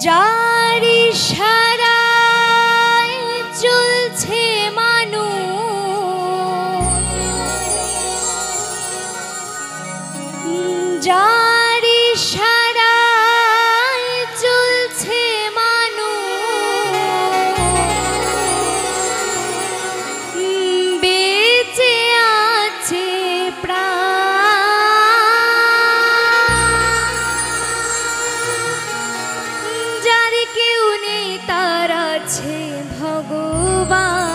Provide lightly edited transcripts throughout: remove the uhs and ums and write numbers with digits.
যার ইশারায় চলছে মানুষ, যার ইশারায় চলছে মানুষ, বেঁচে আছে প্রাণ। যার কেউ নেই তার আছে ভগবান,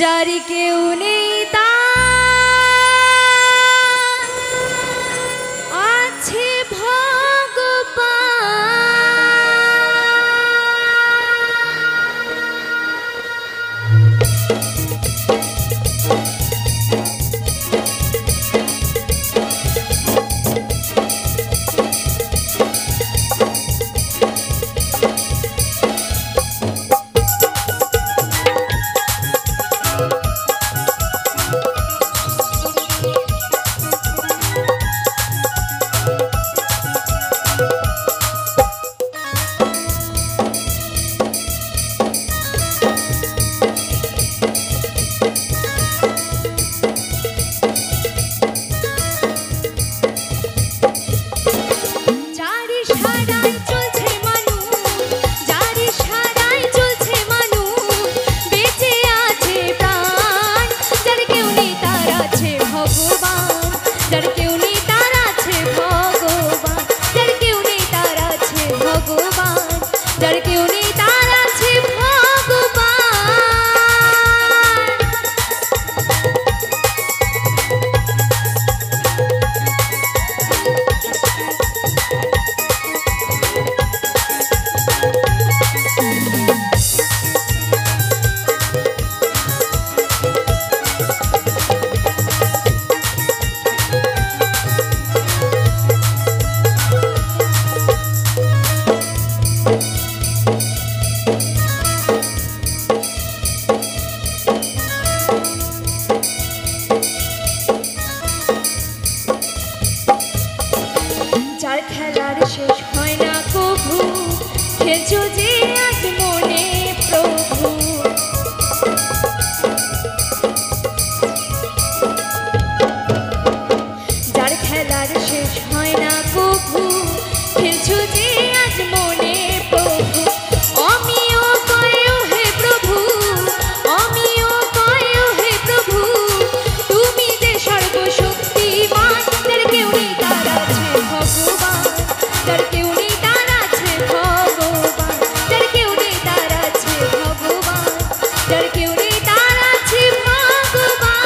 যার কেউ নেই তার আছে যার খেলার শেষ হয় না কভু, খেলছো যে আজ মনে প্রভু। যার খেলার শেষ হয় না কভু, খেলছো যে আজ মনে প্রভু। অমিও কয়ো হে প্রভু, অমিও কয়ো হে প্রভু, তুমি যে সর্বশক্তিমান। যার কেউ নেই তার আছে ভগবান, যার কেউ নেই তার আছে ভগবান, যার কেউ নেই তার আছে ভগবান, যার কেউ নেই তার আছে ভগবান।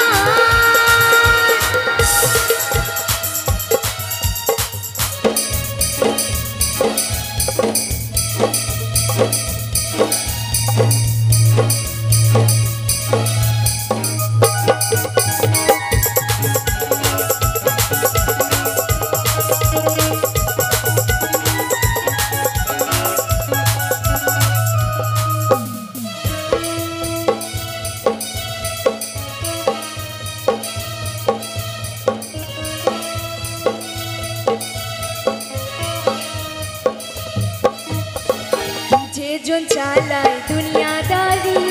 যেজন চালায় দুনিয়াদারি,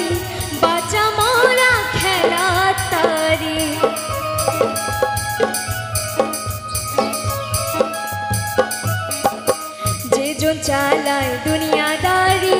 বাঁচা মরা খেলা তারি। যেজন চালায় দুনিয়াদারি,